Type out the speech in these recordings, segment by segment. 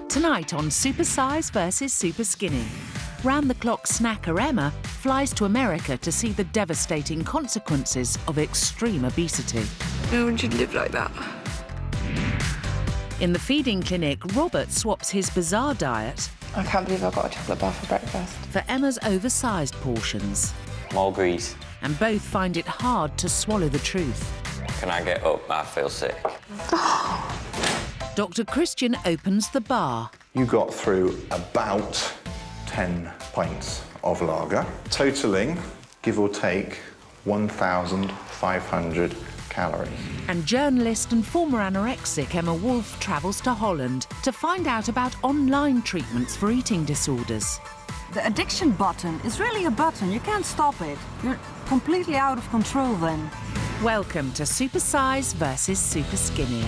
Tonight on Supersize versus Superskinny. Round-the-clock snacker Emma flies to America to see the devastating consequences of extreme obesity. No one should live like that. In the feeding clinic, Robert swaps his bizarre diet I can't believe I got a chocolate bar for breakfast. for Emma's oversized portions. More grease. And both find it hard to swallow the truth. Can I get up? I feel sick. Dr. Christian opens the bar. You got through about 10 pints of lager, totaling, give or take, 1,500 calories. And journalist and former anorexic Emma Woolf travels to Holland to find out about online treatments for eating disorders. The addiction button is really a button. You can't stop it. You're completely out of control then. Welcome to Supersize versus Superskinny.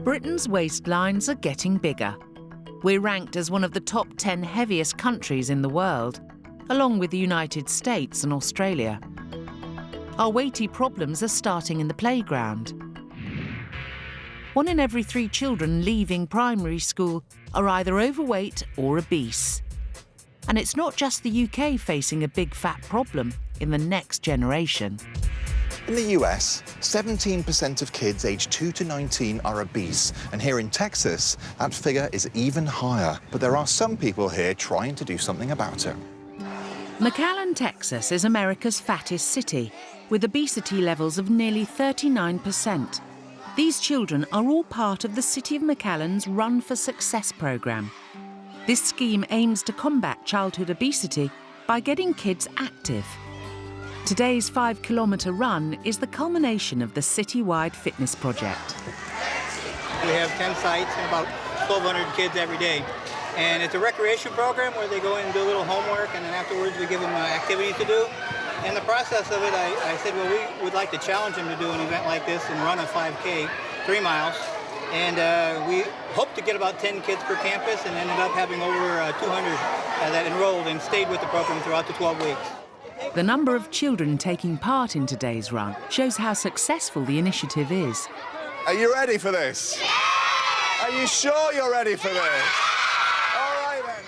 Britain's waistlines are getting bigger. We're ranked as one of the top 10 heaviest countries in the world, along with the United States and Australia. Our weighty problems are starting in the playground. 1 in every 3 children leaving primary school are either overweight or obese. And it's not just the UK facing a big fat problem in the next generation. In the US, 17% of kids aged 2 to 19 are obese, and here in Texas, that figure is even higher. But there are some people here trying to do something about it. McAllen, Texas is America's fattest city, with obesity levels of nearly 39%. These children are all part of the City of McAllen's Run for Success programme. This scheme aims to combat childhood obesity by getting kids active. Today's 5-kilometre run is the culmination of the citywide fitness project. We have 10 sites and about 1,200 kids every day. And it's a recreation program where they go in and do a little homework, and then afterwards we give them activities to do. In the process of it, I said, well, we would like to challenge them to do an event like this and run a 5K, 3 miles. And we hope to get about 10 kids per campus and ended up having over 200 that enrolled and stayed with the program throughout the 12 weeks. The number of children taking part in today's run shows how successful the initiative is. Are you ready for this? Yeah! Are you sure you're ready for this? All right then.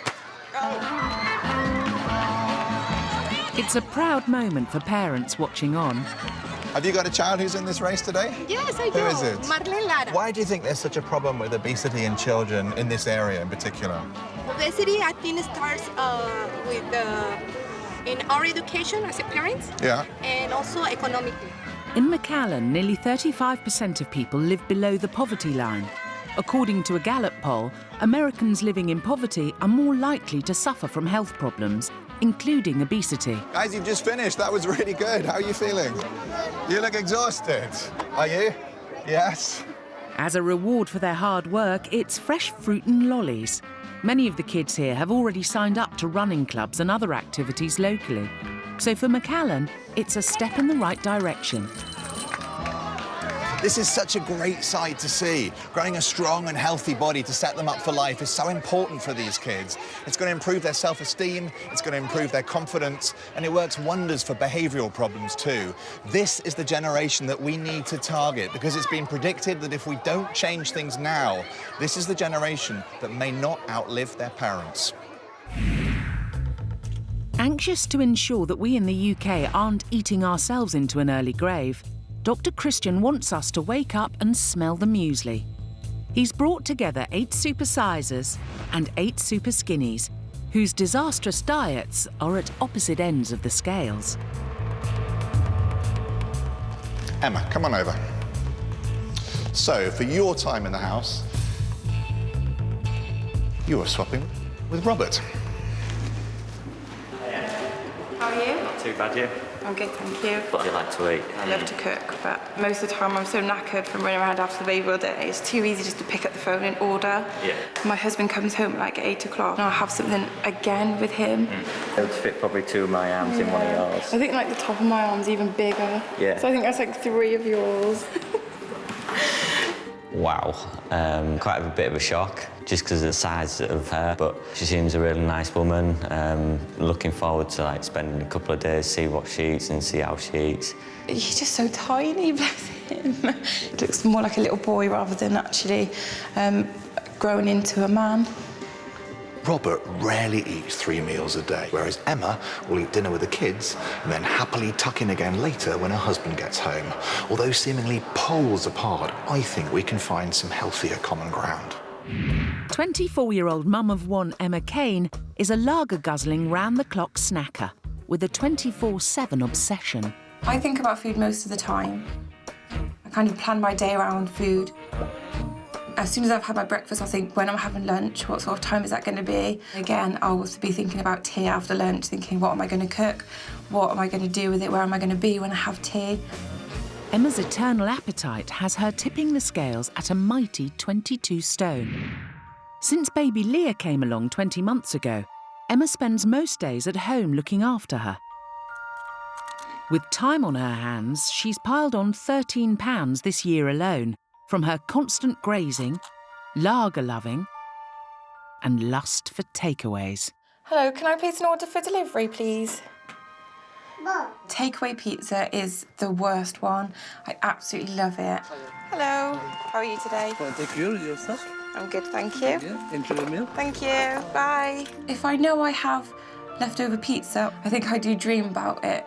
Go. It's a proud moment for parents watching on. Have you got a child who's in this race today? Yes, I do. Who is it? Marlene Lara. Why do you think there's such a problem with obesity in children in this area in particular? Obesity, I think, starts with in our education as a parents, and also economically. In McAllen, nearly 35% of people live below the poverty line. According to a Gallup poll, Americans living in poverty are more likely to suffer from health problems, including obesity. Guys, you've just finished. That was really good. How are you feeling? You look exhausted. Are you? Yes. As a reward for their hard work, it's fresh fruit and lollies. Many of the kids here have already signed up to running clubs and other activities locally. So for McAllen, it's a step in the right direction. This is such a great sight to see. Growing a strong and healthy body to set them up for life is so important for these kids. It's going to improve their self-esteem, it's going to improve their confidence, and it works wonders for behavioural problems too. This is the generation that we need to target because it's been predicted that if we don't change things now, this is the generation that may not outlive their parents. Anxious to ensure that we in the UK aren't eating ourselves into an early grave, Dr. Christian wants us to wake up and smell the muesli. He's brought together 8 supersizers and 8 superskinnies, whose disastrous diets are at opposite ends of the scales. Emma, come on over. So, for your time in the house, you are swapping with Robert. How are you? Not too bad, you? I'm good, thank you. What do you like to eat? I love to cook, but most of the time I'm so knackered from running around after the baby all day. It's too easy just to pick up the phone and order. Yeah. My husband comes home at like 8 o'clock and I'll have something again with him. It would fit probably 2 of my arms in one of yours. I think like the top of my arm's even bigger. Yeah. So I think that's like 3 of yours. Wow, quite a bit of a shock, just because of the size of her, but she seems a really nice woman. Looking forward to like spending a couple of days, see what she eats and see how she eats. He's just so tiny, bless him. He looks more like a little boy rather than actually growing into a man. Robert rarely eats 3 meals a day, whereas Emma will eat dinner with the kids and then happily tuck in again later when her husband gets home. Although seemingly poles apart, I think we can find some healthier common ground. 24-year-old mum of one Emma Cain is a lager-guzzling round-the-clock snacker with a 24/7 obsession. I think about food most of the time. I kind of plan my day around food. As soon as I've had my breakfast, I'll think, when I'm having lunch, what sort of time is that going to be? Again, I'll be thinking about tea after lunch, thinking, what am I going to cook? What am I going to do with it? Where am I going to be when I have tea? Emma's eternal appetite has her tipping the scales at a mighty 22 stone. Since baby Leah came along 20 months ago, Emma spends most days at home looking after her. With time on her hands, she's piled on 13 pounds this year alone, from her constant grazing, lager loving, and lust for takeaways. Hello, can I place an order for delivery, please? Mom. Takeaway pizza is the worst one. I absolutely love it. Hello, how are you today? Thank you, yourself. I'm good, thank you. Yeah, enjoy your meal. Thank you, bye. If I know I have leftover pizza, I think I do dream about it.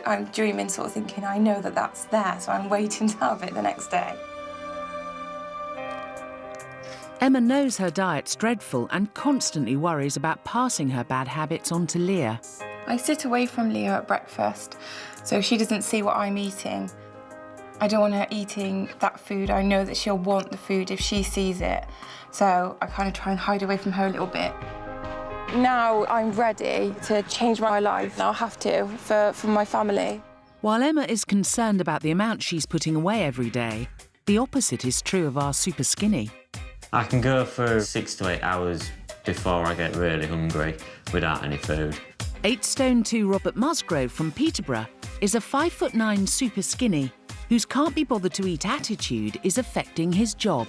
I'm dreaming, sort of thinking, I know that that's there, so I'm waiting to have it the next day. Emma knows her diet's dreadful and constantly worries about passing her bad habits on to Leah. I sit away from Leah at breakfast, so she doesn't see what I'm eating. I don't want her eating that food. I know that she'll want the food if she sees it, so I kind of try and hide away from her a little bit. Now I'm ready to change my life, and I'll have to for my family. While Emma is concerned about the amount she's putting away every day, the opposite is true of our Superskinny. I can go for 6 to 8 hours before I get really hungry without any food. 8 stone 2 Robert Musgrove from Peterborough is a 5'9" Superskinny whose can't be bothered to eat attitude is affecting his job.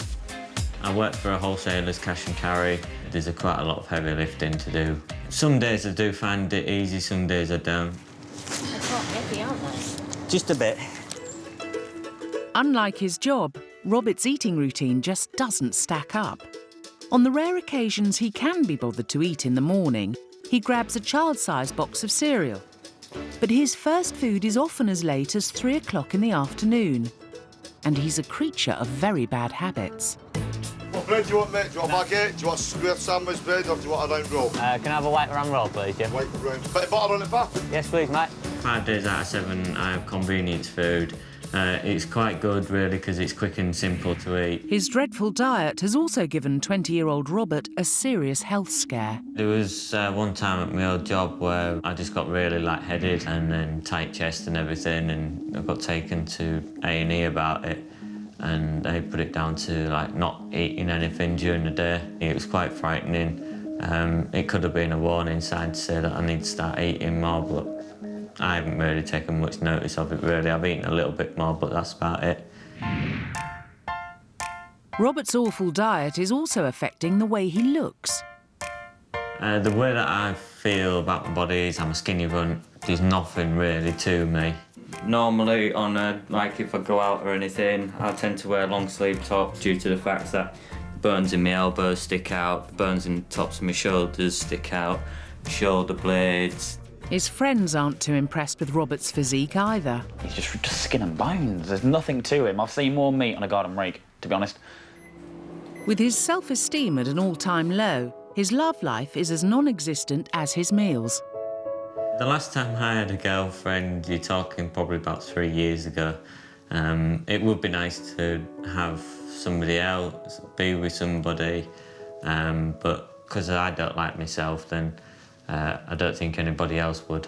I work for a wholesaler's cash and carry. There's quite a lot of heavy lifting to do. Some days I do find it easy, some days I don't. They're quite heavy, aren't they? Just a bit. Unlike his job, Robert's eating routine just doesn't stack up. On the rare occasions he can be bothered to eat in the morning, he grabs a child-sized box of cereal. But his first food is often as late as 3 o'clock in the afternoon. And he's a creature of very bad habits. What bread do you want, mate? Do you want a baguette? Do you want a square sandwich bread or do you want a round roll? Can I have a white round roll, please, Jim? White round. Bit of butter on it, Pat? Yes, please, mate. 5 days out of 7 I have convenience food. It's quite good, really, because it's quick and simple to eat. His dreadful diet has also given 20-year-old Robert a serious health scare. There was one time at my old job where I just got really lightheaded and then tight chest and everything, and I got taken to A&E about it, and they put it down to like not eating anything during the day. It was quite frightening. It could have been a warning sign to say that I need to start eating more, but I haven't really taken much notice of it, really. I've eaten a little bit more, but that's about it. Robert's awful diet is also affecting the way he looks. The way that I feel about my body is I'm a skinny runt. There's nothing really to me. Normally, like if I go out or anything, I tend to wear long sleeve tops due to the fact that burns in my elbows stick out, burns in the tops of my shoulders stick out, shoulder blades. His friends aren't too impressed with Robert's physique either. He's just skin and bones. There's nothing to him. I've seen more meat on a garden rake, to be honest. With his self-esteem at an all-time low, his love life is as non-existent as his meals. The last time I had a girlfriend, you're talking probably about 3 years ago. It would be nice to have somebody else, be with somebody, but because I don't like myself, then I don't think anybody else would.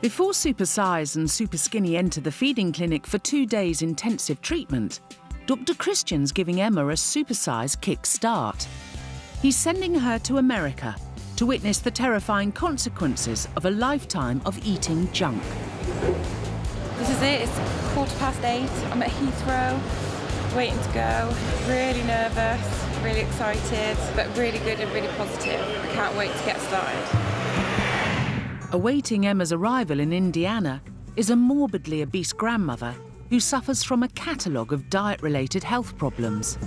Before Supersize and Superskinny enter the feeding clinic for 2 days intensive treatment, Dr. Christian's giving Emma a Supersize kick-start. He's sending her to America to witness the terrifying consequences of a lifetime of eating junk. is it. It's 8:15. I'm at Heathrow, waiting to go. Really nervous, really excited, but really good and really positive. I can't wait to get started. Awaiting Emma's arrival in Indiana is a morbidly obese grandmother who suffers from a catalogue of diet-related health problems.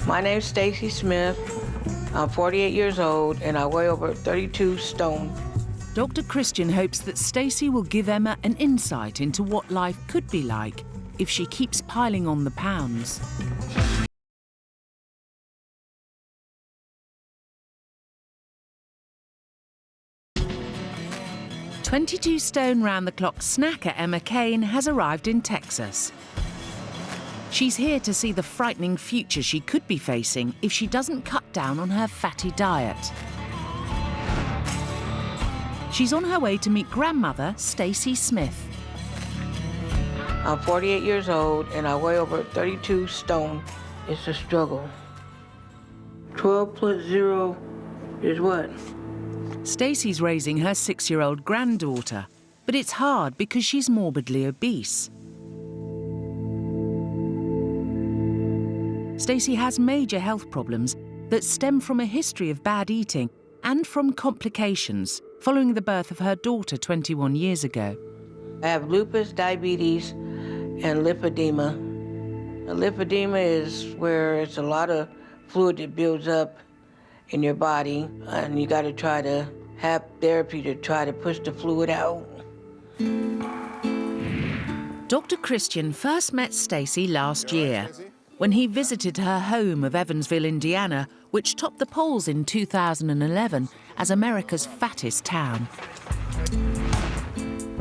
My name's Stacy Smith. I'm 48 years old and I weigh over 32 stone. Dr. Christian hopes that Stacy will give Emma an insight into what life could be like if she keeps piling on the pounds. "22 stone round-the-clock snacker Emma Cain has arrived in Texas. She's here to see the frightening future she could be facing if she doesn't cut down on her fatty diet. She's on her way to meet grandmother Stacy Smith. I'm 48 years old and I weigh over 32 stone. It's a struggle. 12 plus 0 is what? Stacy's raising her 6-year-old granddaughter, but it's hard because she's morbidly obese. Stacy has major health problems that stem from a history of bad eating and from complications following the birth of her daughter 21 years ago. I have lupus, diabetes, and lipedema. Lipedema is where it's a lot of fluid that builds up in your body, and you got to try to have therapy to try to push the fluid out. Dr. Christian first met Stacy last year when he visited her home of Evansville, Indiana, which topped the polls in 2011 as America's fattest town.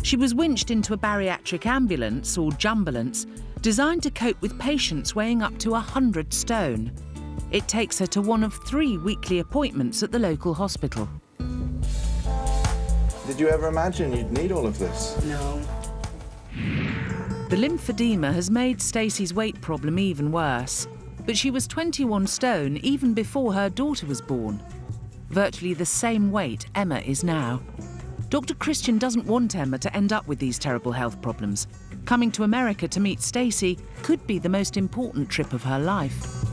She was winched into a bariatric ambulance, or jumbulance, designed to cope with patients weighing up to 100 stone. It takes her to one of 3 weekly appointments at the local hospital. Did you ever imagine you'd need all of this? No. The lymphedema has made Stacy's weight problem even worse, but she was 21 stone even before her daughter was born. Virtually the same weight Emma is now. Dr. Christian doesn't want Emma to end up with these terrible health problems. Coming to America to meet Stacy could be the most important trip of her life.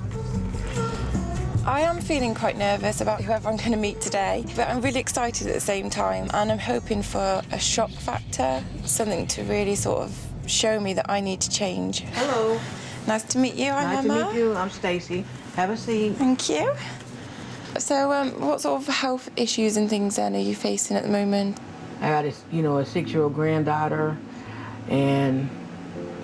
I am feeling quite nervous about whoever I'm going to meet today, but I'm really excited at the same time, and I'm hoping for a shock factor, something to really sort of show me that I need to change. Hello. Nice to meet you. I'm Emma. Nice to meet you. I'm Stacy. Have a seat. Thank you. So, what sort of health issues and things then are you facing at the moment? I got a 6-year-old granddaughter, and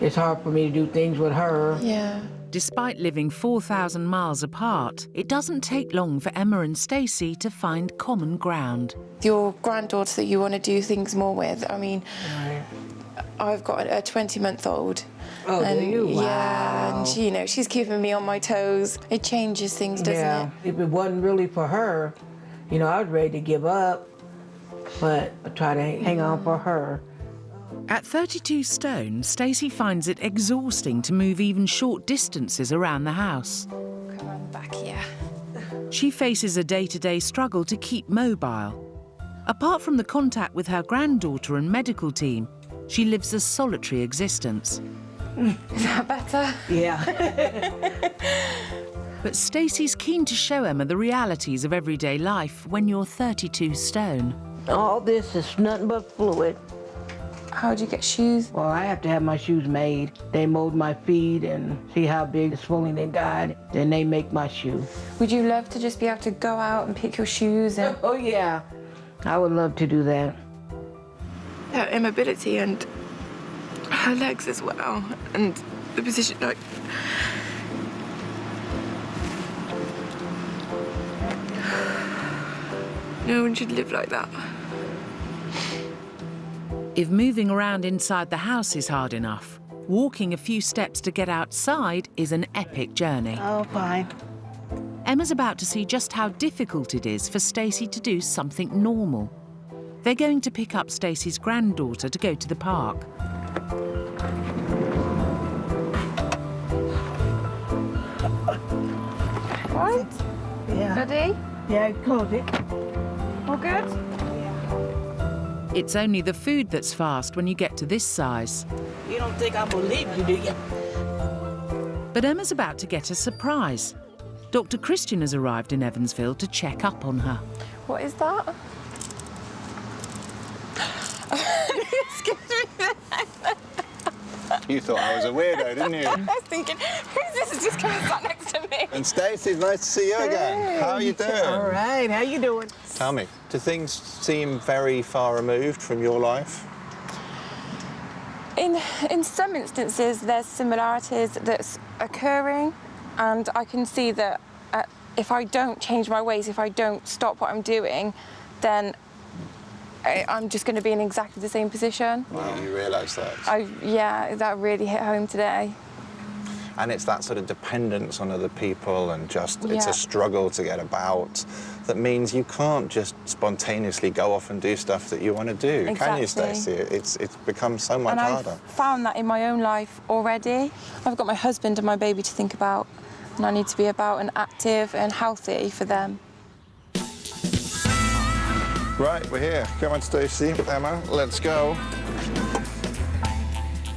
it's hard for me to do things with her. Yeah. Despite living 4,000 miles apart, it doesn't take long for Emma and Stacy to find common ground. Your granddaughter that you want to do things more with, I mean, Right. I've got a 20-month-old. Oh, and, do you? Wow. Yeah, and she's keeping me on my toes. It changes things, doesn't it? If it wasn't really for her, I was ready to give up, but I try to hang on for her. At 32 stone, Stacy finds it exhausting to move even short distances around the house. Come on back here. She faces a day-to-day struggle to keep mobile. Apart from the contact with her granddaughter and medical team, she lives a solitary existence. Is that better? Yeah. But Stacy's keen to show Emma the realities of everyday life when you're 32 stone. All this is nothing but fluid. How'd you get shoes? Well, I have to have my shoes made. They mold my feet and see how big the swelling they got. Then they make my shoe. Would you love to just be able to go out and pick your shoes? And... Oh, yeah. I would love to do that. Her immobility and her legs as well, and the position, no one should live like that. If moving around inside the house is hard enough, walking a few steps to get outside is an epic journey. Oh, fine. Emma's about to see just how difficult it is for Stacy to do something normal. They're going to pick up Stacy's granddaughter to go to the park. Right? Yeah. Ready? Yeah, close it. All good? It's only the food that's fast when you get to this size. You don't think I believe you, do you? But Emma's about to get a surprise. Dr. Christian has arrived in Evansville to check up on her. What is that? Excuse me. You thought I was a weirdo, didn't you? I was thinking, who's this who's just come and sat next to me? And Stacey, nice to see you again. Hey. How are you doing? All right, how you doing? Tell me, do things seem very far removed from your life? In some instances, there's similarities that's occurring, and I can see that if I don't change my ways, if I don't stop what I'm doing, then I'm just going to be in exactly the same position. Wow, you realise that? Yeah, that really hit home today. And it's that sort of dependence on other people and just, it's a struggle to get about that means you can't just spontaneously go off and do stuff that you want to do, can you, Stacey? It's become so much harder. I've found that in my own life already. I've got my husband and my baby to think about, and I need to be about and active and healthy for them. Right, we're here. Come on, Stacey, Emma, let's go.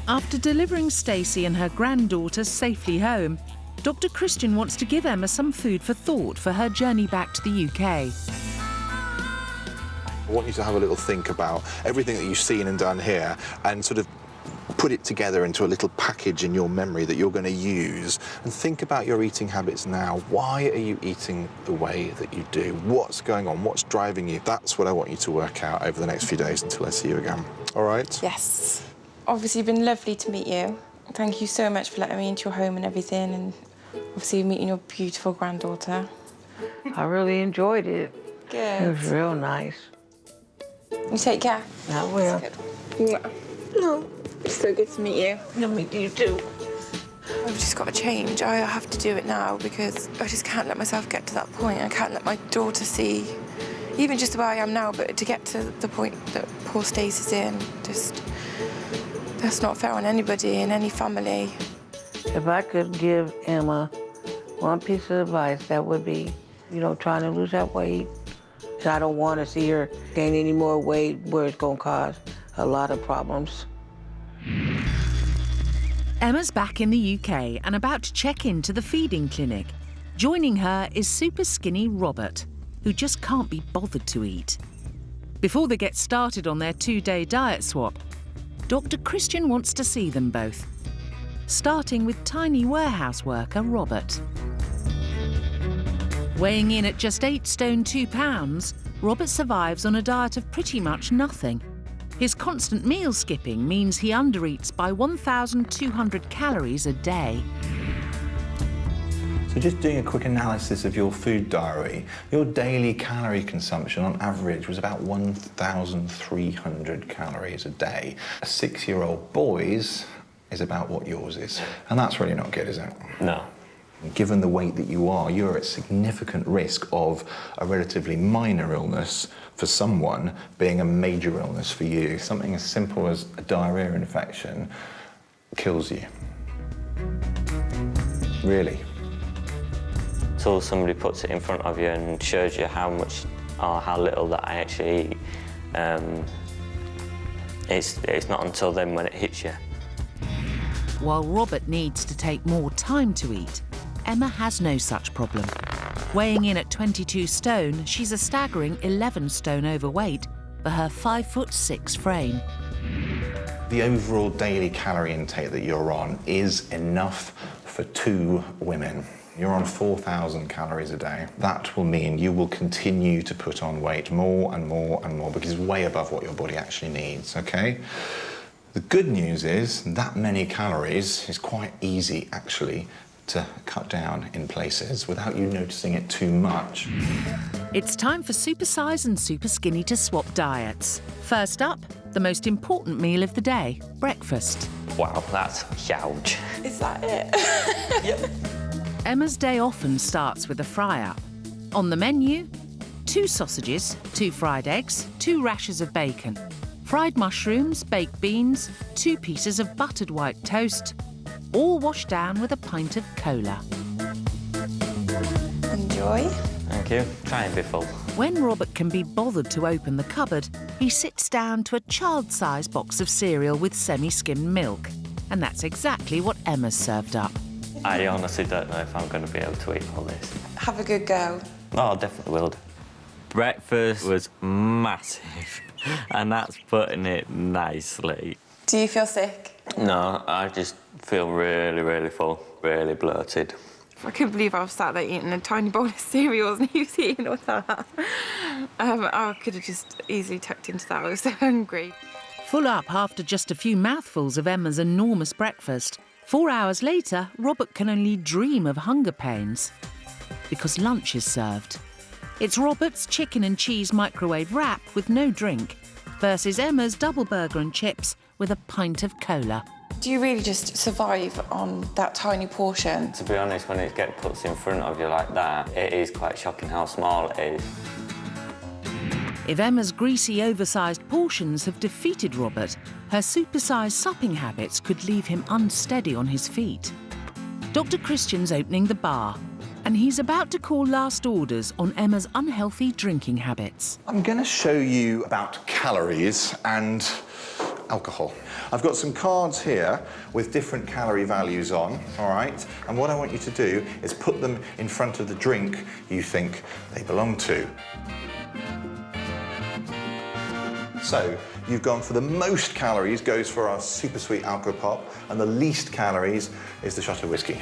After delivering Stacey and her granddaughter safely home, Dr. Christian wants to give Emma some food for thought for her journey back to the UK. I want you to have a little think about everything that you've seen and done here and sort of put it together into a little package in your memory that you're going to use, and think about your eating habits now. Why are you eating the way that you do? What's going on? What's driving you? That's what I want you to work out over the next few days until I see you again. All right? Yes. Obviously, it's been lovely to meet you. Thank you so much for letting me into your home and everything, and obviously meeting your beautiful granddaughter. I really enjoyed it. Good. It was real nice. You take care. I will. No. It's so good to meet you. No, meet you too. I've just got to change. I have to do it now because I just can't let myself get to that point. I can't let my daughter see, even just where I am now, but to get to the point that poor Stacey's in, just, that's not fair on anybody in any family. If I could give Emma one piece of advice, that would be, trying to lose that weight. I don't want to see her gain any more weight where it's going to cause a lot of problems. Emma's back in the UK and about to check into the feeding clinic. Joining her is super skinny Robert, who just can't be bothered to eat. Before they get started on their 2-day diet swap, Dr. Christian wants to see them both, starting with tiny warehouse worker Robert. Weighing in at just 8 stone 2 pounds, Robert survives on a diet of pretty much nothing. His constant meal skipping means he undereats by 1,200 calories a day. So just doing a quick analysis of your food diary, your daily calorie consumption on average was about 1,300 calories a day. A 6-year-old boy's is about what yours is. And that's really not good, is it? No. Given the weight that you are, you're at significant risk of a relatively minor illness for someone being a major illness for you. Something as simple as a diarrhea infection kills you. Really. Until somebody puts it in front of you and shows you how much or how little that I actually eat, it's not until then when it hits you. While Robert needs to take more time to eat, Emma has no such problem. Weighing in at 22 stone, she's a staggering 11 stone overweight for her 5'6" frame. The overall daily calorie intake that you're on is enough for 2 women. You're on 4,000 calories a day. That will mean you will continue to put on weight more and more and more because it's way above what your body actually needs, okay? The good news is that many calories is quite easy, actually, to cut down in places without you noticing it too much. It's time for Supersize and Superskinny to swap diets. First up, the most important meal of the day, breakfast. Wow, that's huge. Is that it? Yep. Emma's day often starts with a fry-up. On the menu, 2 sausages, 2 fried eggs, 2 rashers of bacon, fried mushrooms, baked beans, 2 pieces of buttered white toast, all washed down with a pint of cola. Enjoy. Thank you. Try and be full. When Robert can be bothered to open the cupboard, he sits down to a child-sized box of cereal with semi-skimmed milk. And that's exactly what Emma's served up. I honestly don't know if I'm going to be able to eat all this. Have a good go. No, I definitely will do. Breakfast was massive, and that's putting it nicely. Do you feel sick? No, I just feel really, really full, really bloated. I couldn't believe I was sat there eating a tiny bowl of cereals and he was eating all that. I could have just easily tucked into that. I was so hungry. Full up after just a few mouthfuls of Emma's enormous breakfast, 4 hours later, Robert can only dream of hunger pains. Because lunch is served. It's Robert's chicken and cheese microwave wrap with no drink versus Emma's double burger and chips with a pint of cola. Do you really just survive on that tiny portion? To be honest, when it gets put in front of you like that, it is quite shocking how small it is. If Emma's greasy, oversized portions have defeated Robert, her supersized supping habits could leave him unsteady on his feet. Dr. Christian's opening the bar, and he's about to call last orders on Emma's unhealthy drinking habits. I'm going to show you about calories and alcohol. I've got some cards here with different calorie values on, all right? And what I want you to do is put them in front of the drink you think they belong to. So, you've gone for the most calories goes for our super sweet alcohol pop, and the least calories is the shot of whiskey.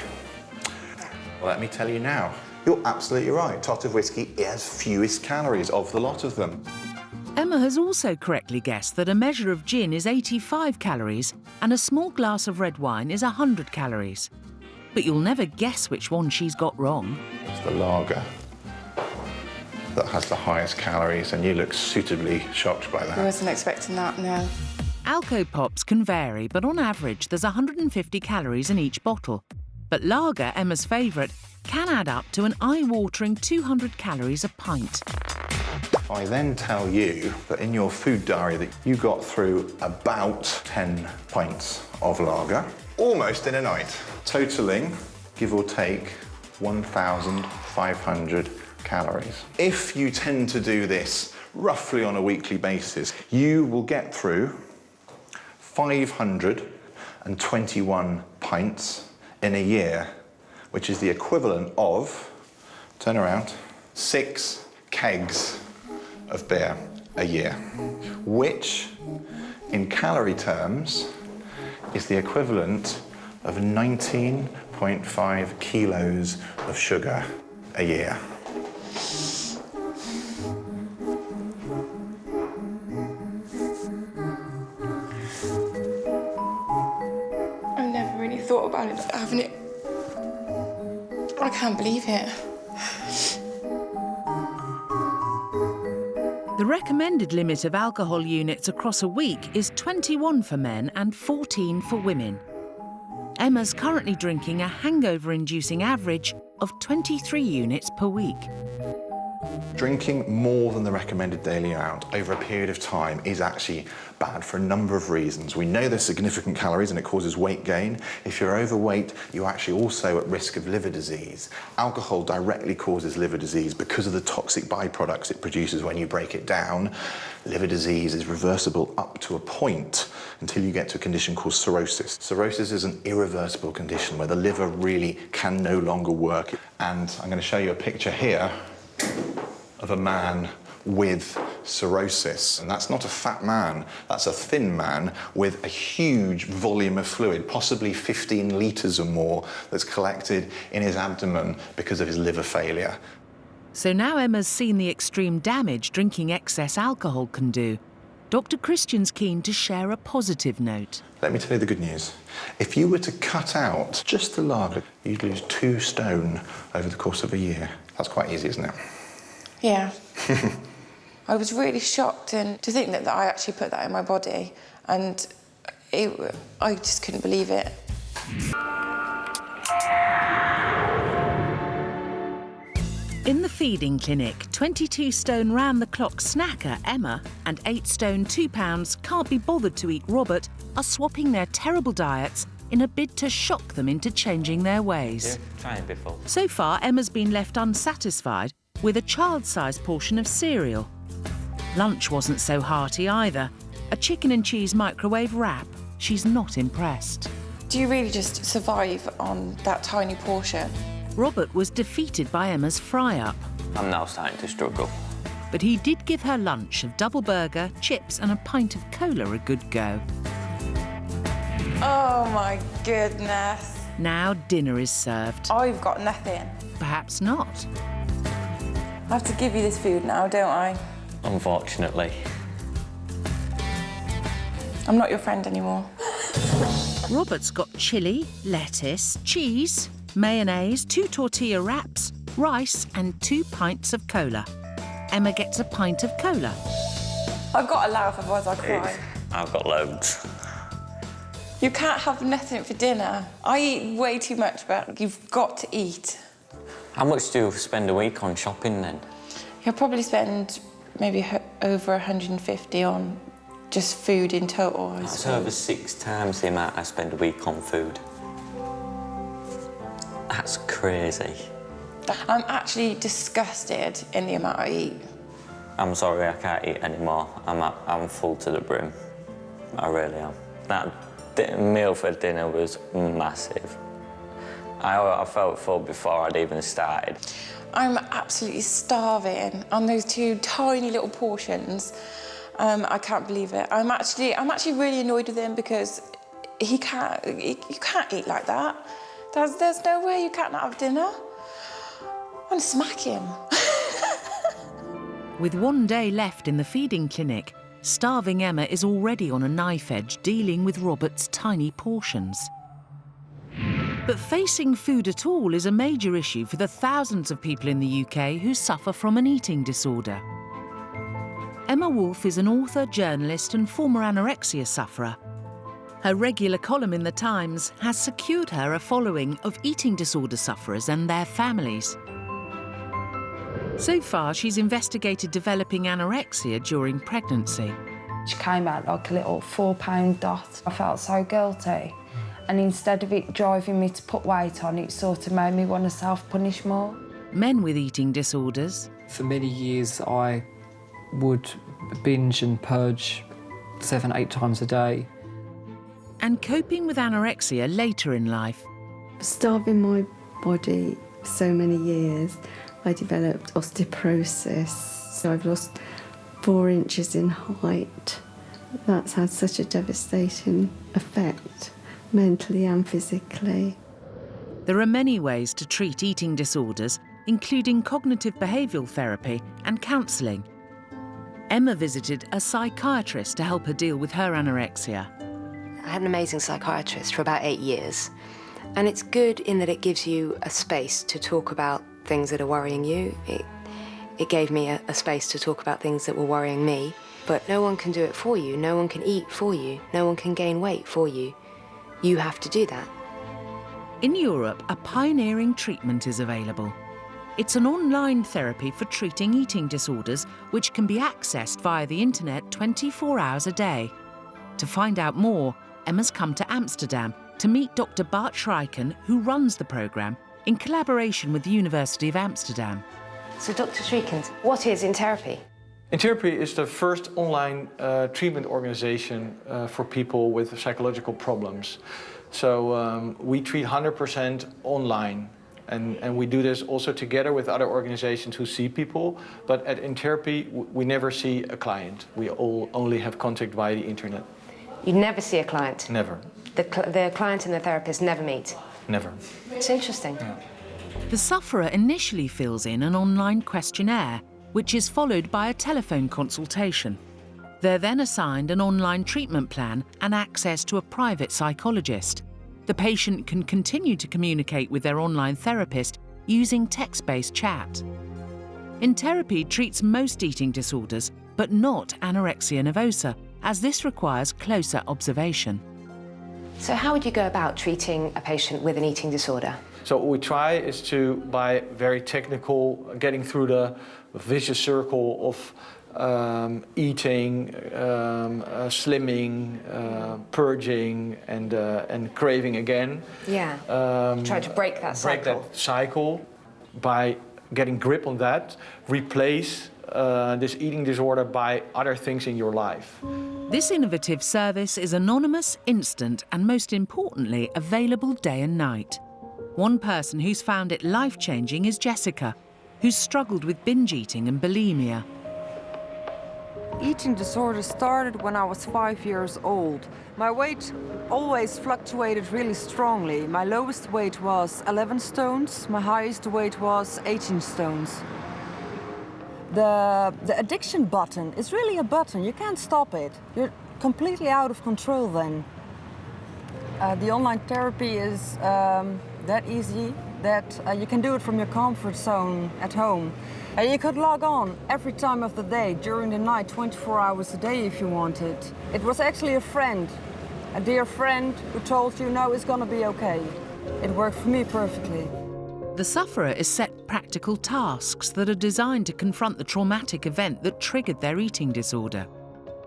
Well, let me tell you now, you're absolutely right. Tot of whiskey has fewest calories of the lot of them. Emma has also correctly guessed that a measure of gin is 85 calories and a small glass of red wine is 100 calories. But you'll never guess which one she's got wrong. It's the lager that has the highest calories, and you look suitably shocked by that. I wasn't expecting that, no. Alco Pops can vary, but on average there's 150 calories in each bottle. But lager, Emma's favourite, can add up to an eye-watering 200 calories a pint. I then tell you that in your food diary that you got through about 10 pints of lager, almost in a night, totaling, give or take, 1,500 calories. If you tend to do this roughly on a weekly basis, you will get through 521 pints in a year, which is the equivalent of, turn around, 6 kegs of beer a year, which in calorie terms is the equivalent of 19.5 kilos of sugar a year. I've never really thought about it, having it. I can't believe it. The recommended limit of alcohol units across a week is 21 for men and 14 for women. Emma's currently drinking a hangover-inducing average of 23 units per week. Drinking more than the recommended daily amount over a period of time is actually bad for a number of reasons. We know there's significant calories and it causes weight gain. If you're overweight, you're actually also at risk of liver disease. Alcohol directly causes liver disease because of the toxic byproducts it produces when you break it down. Liver disease is reversible up to a point until you get to a condition called cirrhosis. Cirrhosis is an irreversible condition where the liver really can no longer work. And I'm going to show you a picture here of a man with cirrhosis. And that's not a fat man, that's a thin man with a huge volume of fluid, possibly 15 litres or more, that's collected in his abdomen because of his liver failure. So now Emma's seen the extreme damage drinking excess alcohol can do. Dr. Christian's keen to share a positive note. Let me tell you the good news. If you were to cut out just the lager, you'd lose 2 stone over the course of a year. That's quite easy, isn't it? Yeah. I was really shocked and to think that I actually put that in my body, and I just couldn't believe it. In the feeding clinic, 22-stone round-the-clock snacker Emma and 8-stone 2 pounds can't be bothered to eat Robert are swapping their terrible diets in a bid to shock them into changing their ways. Yeah, try and be full. So far, Emma's been left unsatisfied with a child-sized portion of cereal. Lunch wasn't so hearty either. A chicken and cheese microwave wrap. She's not impressed. Do you really just survive on that tiny portion? Robert was defeated by Emma's fry-up. I'm now starting to struggle. But he did give her lunch of double burger, chips and a pint of cola a good go. Oh my goodness. Now dinner is served. I've got nothing. Perhaps not. I have to give you this food now, don't I? Unfortunately. I'm not your friend anymore. Robert's got chilli, lettuce, cheese, mayonnaise, 2 tortilla wraps, rice and 2 pints of cola. Emma gets a pint of cola. I've got to laugh, otherwise I cry. I've got loads. You can't have nothing for dinner. I eat way too much, but you've got to eat. How much do you spend a week on shopping then? You'll probably spend maybe over 150 on just food in total. That's over 6 times the amount I spend a week on food. That's crazy. I'm actually disgusted in the amount I eat. I'm sorry, I can't eat anymore. I'm full to the brim. I really am. That meal for dinner was massive. I felt full before I'd even started. I'm absolutely starving on those 2 tiny little portions. I can't believe it. I'm actually really annoyed with him because you can't eat like that. There's no way you can't have dinner. I want to smack him. With 1 day left in the feeding clinic, starving Emma is already on a knife edge dealing with Robert's tiny portions. But facing food at all is a major issue for the thousands of people in the UK who suffer from an eating disorder. Emma Woolf is an author, journalist and former anorexia sufferer. Her regular column in The Times has secured her a following of eating disorder sufferers and their families. So far, she's investigated developing anorexia during pregnancy. She came out like a little 4-pound dot. I felt so guilty. And instead of it driving me to put weight on, it sort of made me want to self-punish more. Men with eating disorders. For many years, I would binge and purge 7-8 times a day. And coping with anorexia later in life. Starving my body for so many years, I developed osteoporosis. So I've lost 4 inches in height. That's had such a devastating effect, mentally and physically. There are many ways to treat eating disorders, including cognitive behavioural therapy and counselling. Emma visited a psychiatrist to help her deal with her anorexia. I had an amazing psychiatrist for about 8 years. And it's good in that it gives you a space to talk about things that are worrying you. It gave me a space to talk about things that were worrying me. But no one can do it for you. No one can eat for you. No one can gain weight for you. You have to do that. In Europe, a pioneering treatment is available. It's an online therapy for treating eating disorders, which can be accessed via the internet 24 hours a day. To find out more, Emma's come to Amsterdam to meet Dr. Bart Schrijken, who runs the programme, in collaboration with the University of Amsterdam. So, Dr. Schrijken, what is In Therapy? In Therapy is the first online treatment organization for people with psychological problems. So we treat 100% online. And we do this also together with other organizations who see people. But at In Therapy, we never see a client. We all only have contact via the internet. You never see a client? Never. The client and the therapist never meet? Never. It's interesting. Yeah. The sufferer initially fills in an online questionnaire, which is followed by a telephone consultation. They're then assigned an online treatment plan and access to a private psychologist. The patient can continue to communicate with their online therapist using text-based chat. In Therapy treats most eating disorders, but not anorexia nervosa, as this requires closer observation. So how would you go about treating a patient with an eating disorder? So what we try is to, by very technical, getting through the vicious circle of eating, slimming, purging, and craving again. Yeah. Try to break that cycle. Break that cycle by getting grip on that, replace this eating disorder by other things in your life. This innovative service is anonymous, instant, and most importantly, available day and night. One person who's found it life-changing is Jessica, who's struggled with binge eating and bulimia. Eating disorder started when I was 5 years old. My weight always fluctuated really strongly. My lowest weight was 11 stones, my highest weight was 18 stones. The addiction button is really a button, you can't stop it. You're completely out of control then. The online therapy is that easy that you can do it from your comfort zone at home. And you could log on every time of the day, during the night, 24 hours a day if you wanted. It was actually a friend, a dear friend, who told you, no, it's gonna be okay. It worked for me perfectly. The sufferer is set practical tasks that are designed to confront the traumatic event that triggered their eating disorder.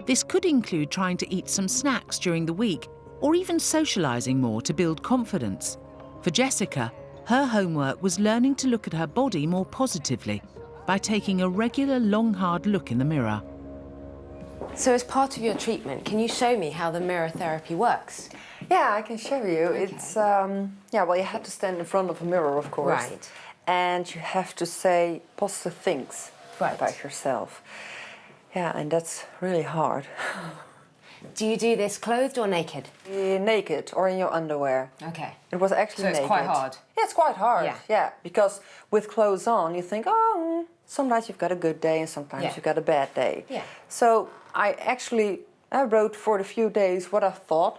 This could include trying to eat some snacks during the week, or even socialising more to build confidence. For Jessica, her homework was learning to look at her body more positively by taking a regular, long, hard look in the mirror. So as part of your treatment, can you show me how the mirror therapy works? Yeah, I can show you. Okay. It's, yeah, well, you have to stand in front of a mirror, of course. Right. And you have to say positive things about yourself. Yeah, and that's really hard. Do you do this clothed or naked? Naked or in your underwear. Okay. It was actually naked. So it's quite hard? Yeah, it's quite hard. Yeah, because with clothes on, you think, oh, sometimes you've got a good day and sometimes you've got a bad day. Yeah. So I wrote for the few days what I thought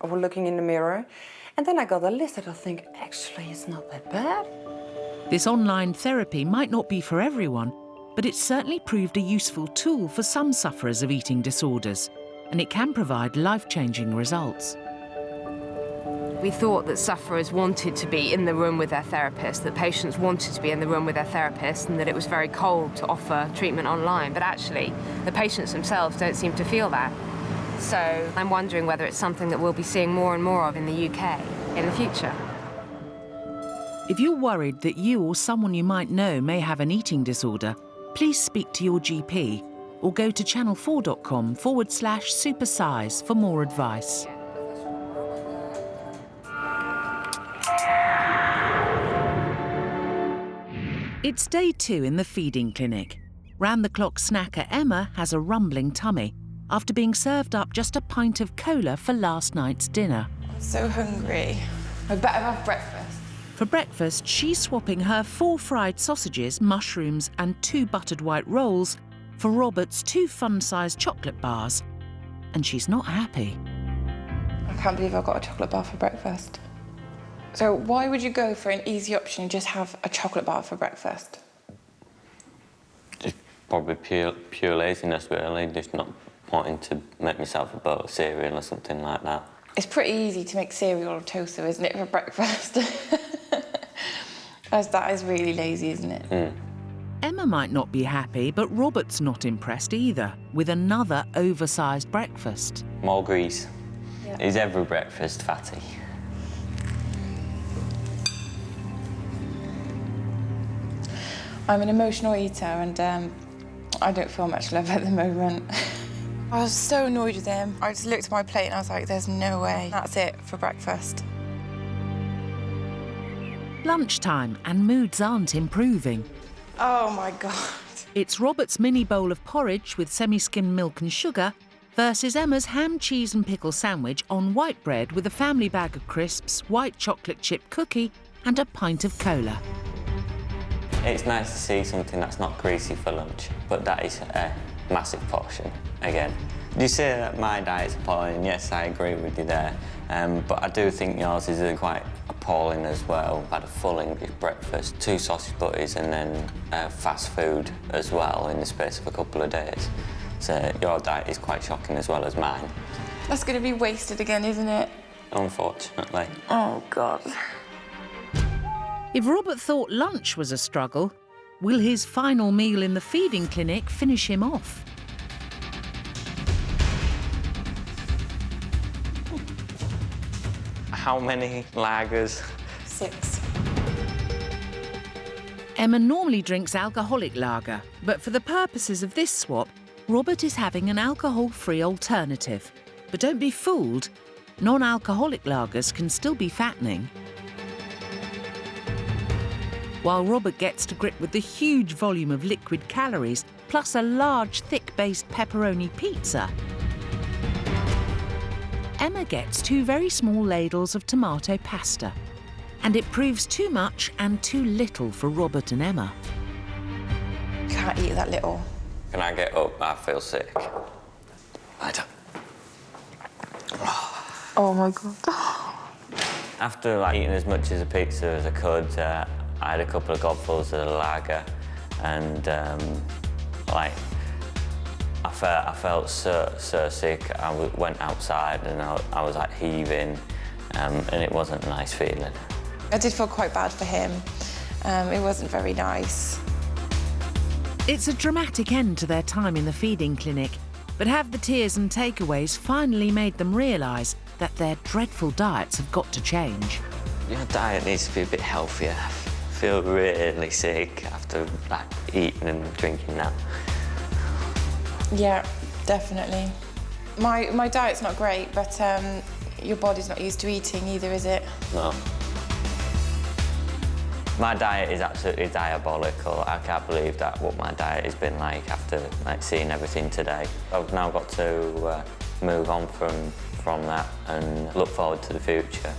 of looking in the mirror. And then I got a list that I think, actually, it's not that bad. This online therapy might not be for everyone, but it's certainly proved a useful tool for some sufferers of eating disorders, and it can provide life-changing results. We thought that sufferers wanted to be in the room with their therapist, that patients wanted to be in the room with their therapist, and that it was very cold to offer treatment online. But actually, the patients themselves don't seem to feel that. So I'm wondering whether it's something that we'll be seeing more and more of in the UK in the future. If you're worried that you or someone you might know may have an eating disorder, please speak to your GP or go to channel4.com/supersize for more advice. It's day 2 in the feeding clinic. Round-the-clock snacker Emma has a rumbling tummy after being served up just a pint of cola for last night's dinner. I'm so hungry. I better have breakfast. For breakfast, she's swapping her 4 fried sausages, mushrooms and 2 buttered white rolls for Robert's 2 fun-sized chocolate bars. And she's not happy. I can't believe I got a chocolate bar for breakfast. So why would you go for an easy option and just have a chocolate bar for breakfast? Just probably pure laziness, really. Just not wanting to make myself a bowl of cereal or something like that. It's pretty easy to make cereal or toast, though, isn't it, for breakfast? That is really lazy, isn't it? Mm. Emma might not be happy, but Robert's not impressed either, with another oversized breakfast. More grease. Yeah. Is every breakfast fatty? I'm an emotional eater and I don't feel much love at the moment. I was so annoyed with him. I just looked at my plate and I was like, there's no way. That's it for breakfast. Lunchtime and moods aren't improving. Oh my God. It's Robert's mini bowl of porridge with semi-skimmed milk and sugar versus Emma's ham, cheese and pickle sandwich on white bread with a family bag of crisps, white chocolate chip cookie and a pint of cola. It's nice to see something that's not greasy for lunch, but that is a massive portion, again. You say that my diet's appalling, yes, I agree with you there, but I do think yours is quite appalling as well. I've had a full English breakfast, 2 sausage butties and then fast food as well in the space of a couple of days. So your diet is quite shocking as well as mine. That's going to be wasted again, isn't it? Unfortunately. Oh, God. If Robert thought lunch was a struggle, will his final meal in the feeding clinic finish him off? How many lagers? 6. Emma normally drinks alcoholic lager, but for the purposes of this swap, Robert is having an alcohol-free alternative. But don't be fooled, non-alcoholic lagers can still be fattening. While Robert gets to grip with the huge volume of liquid calories, plus a large, thick-based pepperoni pizza, Emma gets 2 very small ladles of tomato pasta. And it proves too much and too little for Robert and Emma. Can't eat that little. Can I get up? I feel sick. I don't. Oh my God. After eating as much as a pizza as I could, I had a couple of gobfuls of the lager, and I felt so sick. I went outside and I was heaving, and it wasn't a nice feeling. I did feel quite bad for him. It wasn't very nice. It's a dramatic end to their time in the feeding clinic, but have the tears and takeaways finally made them realise that their dreadful diets have got to change? Your diet needs to be a bit healthier. I feel really sick after eating and drinking now. Yeah, definitely. My diet's not great, but your body's not used to eating either, is it? No. My diet is absolutely diabolical. I can't believe what my diet has been like after seeing everything today. I've now got to move on from that and look forward to the future.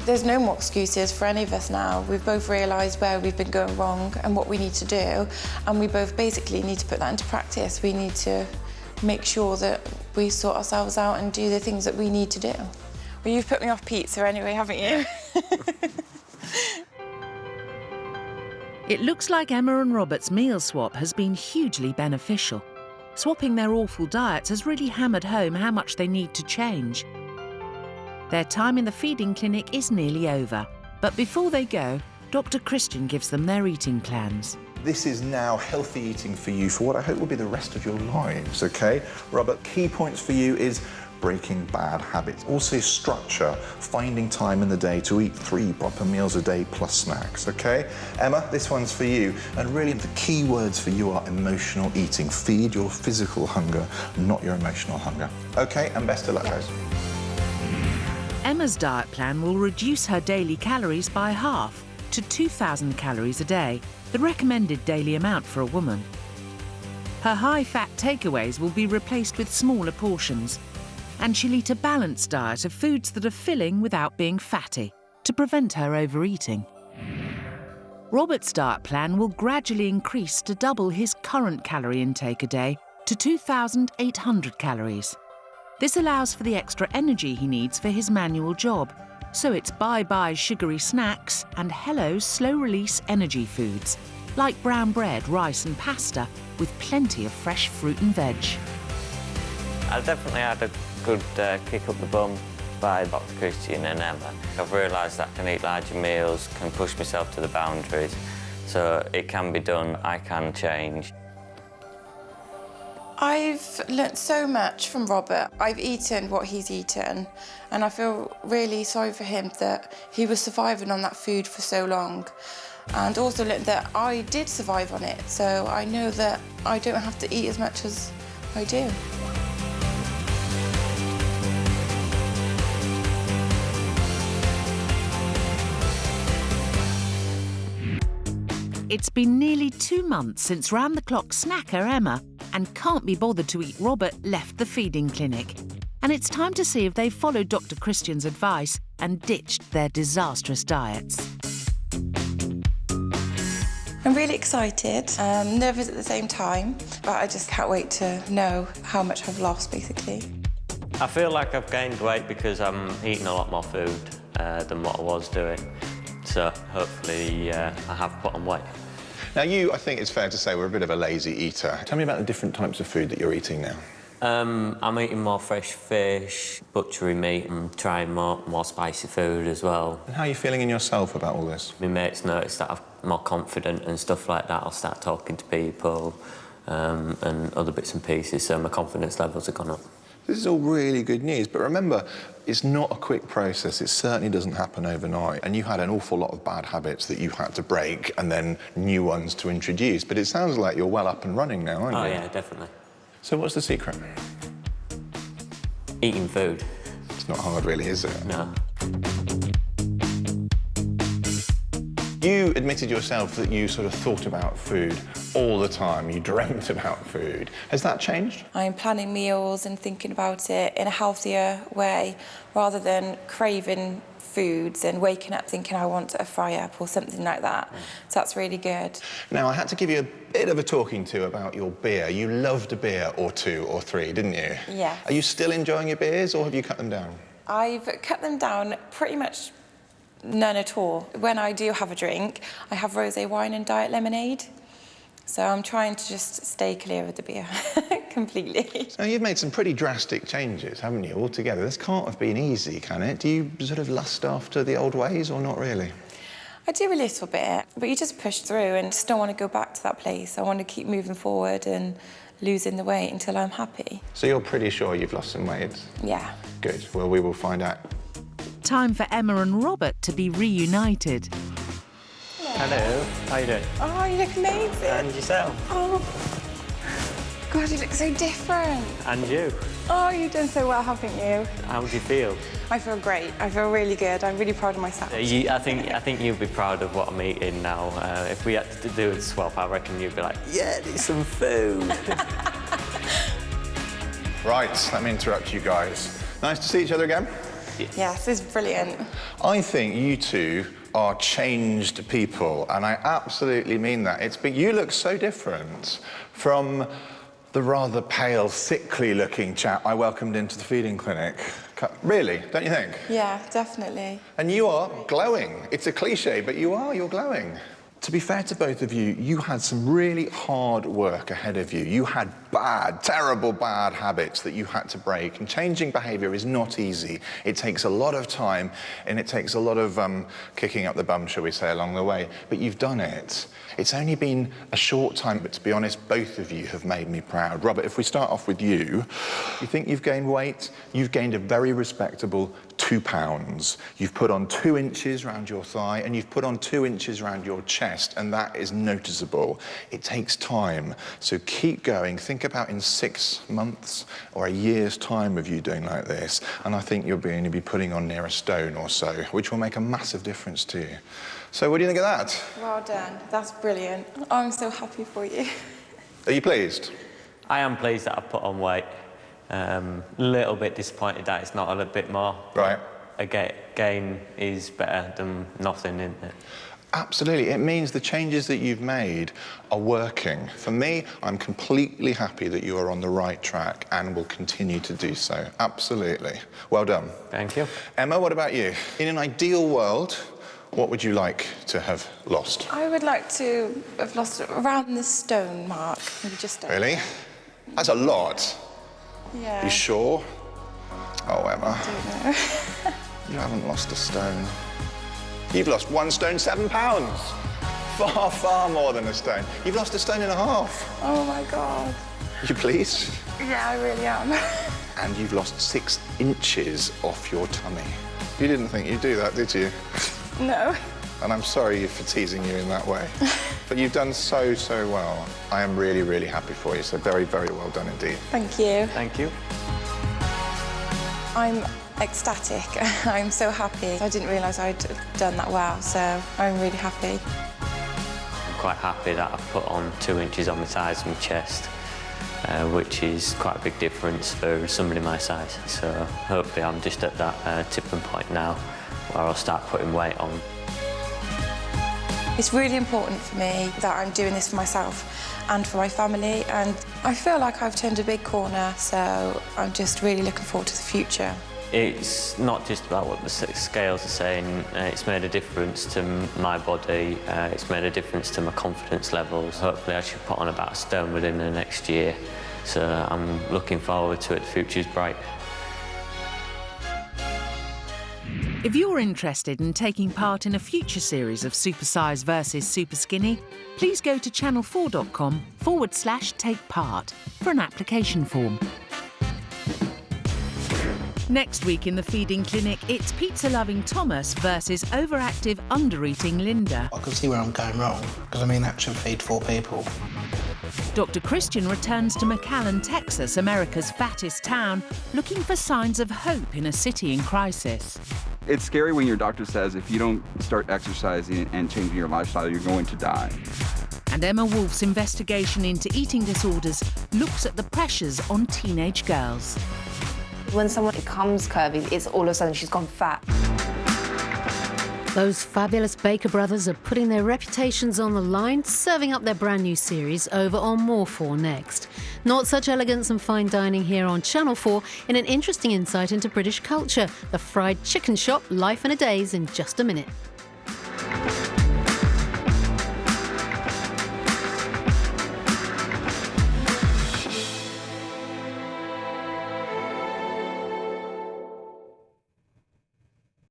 There's no more excuses for any of us now. We've both realised where we've been going wrong and what we need to do, and we both basically need to put that into practice. We need to make sure that we sort ourselves out and do the things that we need to do. Well, you've put me off pizza anyway, haven't you? It looks like Emma and Robert's meal swap has been hugely beneficial. Swapping their awful diets has really hammered home how much they need to change. Their time in the feeding clinic is nearly over, but before they go, Dr. Christian gives them their eating plans. This is now healthy eating for you for what I hope will be the rest of your lives, OK? Robert, key points for you is breaking bad habits. Also structure, finding time in the day to eat 3 proper meals a day plus snacks, OK? Emma, this one's for you. And really the key words for you are emotional eating. Feed your physical hunger, not your emotional hunger. OK, and best of luck, guys. Emma's diet plan will reduce her daily calories by half to 2,000 calories a day, the recommended daily amount for a woman. Her high-fat takeaways will be replaced with smaller portions, and she'll eat a balanced diet of foods that are filling without being fatty to prevent her overeating. Robert's diet plan will gradually increase to double his current calorie intake a day to 2,800 calories. This allows for the extra energy he needs for his manual job, so it's bye-bye sugary snacks and hello slow-release energy foods, like brown bread, rice and pasta, with plenty of fresh fruit and veg. I definitely had a good kick up the bum by Dr. Christian and Emma. I've realised that I can eat larger meals, can push myself to the boundaries, so it can be done, I can change. I've learnt so much from Robert. I've eaten what he's eaten, and I feel really sorry for him that he was surviving on that food for so long. And also learnt that I did survive on it, so I know that I don't have to eat as much as I do. It's been nearly 2 months since round-the-clock snacker Emma and can't be bothered to eat Robert left the feeding clinic. And it's time to see if they've followed Dr. Christian's advice and ditched their disastrous diets. I'm really excited, nervous at the same time, but I just can't wait to know how much I've lost, basically. I feel like I've gained weight because I'm eating a lot more food than what I was doing. So hopefully I have put on weight. Now you, I think it's fair to say, we're a bit of a lazy eater. Tell me about the different types of food that you're eating now. I'm eating more fresh fish, butchery meat, and trying more spicy food as well. And how are you feeling in yourself about all this? My mates notice that I'm more confident and stuff like that. I'll start talking to people and other bits and pieces, so my confidence levels have gone up. This is all really good news, but remember, it's not a quick process. It certainly doesn't happen overnight. And you had an awful lot of bad habits that you had to break and then new ones to introduce. But it sounds like you're well up and running now, aren't you? Oh, yeah, definitely. So what's the secret? Eating food. It's not hard, really, is it? No. You admitted yourself that you sort of thought about food all the time. You dreamt about food. Has that changed? I'm planning meals and thinking about it in a healthier way rather than craving foods and waking up thinking I want a fry-up or something like that. So that's really good. Now, I had to give you a bit of a talking to about your beer. You loved a beer or two or three, didn't you? Yeah. Are you still enjoying your beers or have you cut them down? I've cut them down pretty much none at all. When I do have a drink, I have rosé wine and diet lemonade. So I'm trying to just stay clear of the beer completely. Now, you've made some pretty drastic changes, haven't you, altogether? This can't have been easy, can it? Do you sort of lust after the old ways or not really? I do a little bit, but you just push through and just don't want to go back to that place. I want to keep moving forward and losing the weight until I'm happy. So you're pretty sure you've lost some weight? Yeah. Good. Well, we will find out. Time for Emma and Robert to be reunited. Hello, how you doing? Oh, you look amazing. And yourself? Oh, God, you look so different. And you? Oh, you've done so well, haven't you? How do you feel? I feel great. I feel really good. I'm really proud of myself. I think you'd be proud of what I'm eating now. If we had to do a swap, I reckon you'd be like, yeah, there's some food. Right, let me interrupt you guys. Nice to see each other again. Yes, this is brilliant. I think you two are changed people, and I absolutely mean that. You look so different from the rather pale, sickly-looking chap I welcomed into the feeding clinic. Really, don't you think? Yeah, definitely. And you are glowing. It's a cliche, but you're glowing. To be fair to both of you, you had some really hard work ahead of you. You had terrible bad habits that you had to break, and changing behaviour is not easy. It takes a lot of time, and it takes a lot of kicking up the bum, shall we say, along the way. But you've done it. It's only been a short time, but to be honest, both of you have made me proud. Robert, if we start off with you think you've gained weight? You've gained a very respectable 2 pounds. You've put on 2 inches around your thigh, and you've put on 2 inches around your chest, and that is noticeable. It takes time, so keep going. Think about in 6 months or a year's time of you doing like this, and I think you'll be putting on near a stone or so, which will make a massive difference to you. So what do you think of that? Well done. That's brilliant. I'm so happy for you. Are you pleased? I am pleased that I've put on weight. A little bit disappointed that it's not a little bit more. Right. A gain is better than nothing, isn't it? Absolutely. It means the changes that you've made are working. For me, I'm completely happy that you are on the right track and will continue to do so. Absolutely. Well done. Thank you. Emma, what about you? In an ideal world, what would you like to have lost? I would like to have lost around the stone mark. Maybe just over. Really? That's a lot. Yeah. You sure? Oh, Emma. I don't know. You haven't lost a stone. You've lost 1 stone, 7 pounds. Far, far more than a stone. You've lost 1.5 stones. Oh, my God. You pleased? Yeah, I really am. And you've lost 6 inches off your tummy. You didn't think you'd do that, did you? No. And I'm sorry for teasing you in that way. But you've done so, so well. I am really, really happy for you. So very, very well done indeed. Thank you. Thank you. I'm ecstatic. I'm so happy. I didn't realise I'd done that well, so I'm really happy. I'm quite happy that I've put on 2 inches on my thighs and my chest, which is quite a big difference for somebody my size. So hopefully I'm just at that tipping point now where I'll start putting weight on. It's really important for me that I'm doing this for myself and for my family, and I feel like I've turned a big corner, so I'm just really looking forward to the future. It's not just about what the scales are saying. It's made a difference to my body. It's made a difference to my confidence levels. Hopefully I should put on about 1 stone within the next year. So I'm looking forward to it. The future's bright. If you're interested in taking part in a future series of Supersize versus Superskinny, please go to channel4.com/take part for an application form. Next week in the feeding clinic, it's pizza-loving Thomas versus overactive, under-eating Linda. I can see where I'm going wrong, because I mean that should feed 4 people. Dr. Christian returns to McAllen, Texas, America's fattest town, looking for signs of hope in a city in crisis. It's scary when your doctor says if you don't start exercising and changing your lifestyle, you're going to die. And Emma Woolf's investigation into eating disorders looks at the pressures on teenage girls. When someone becomes curvy, it's all of a sudden she's gone fat. Those fabulous Baker brothers are putting their reputations on the line, serving up their brand new series over on More 4 next. Not such elegance and fine dining here on Channel 4 in an interesting insight into British culture. The fried chicken shop, life in a daze in just a minute.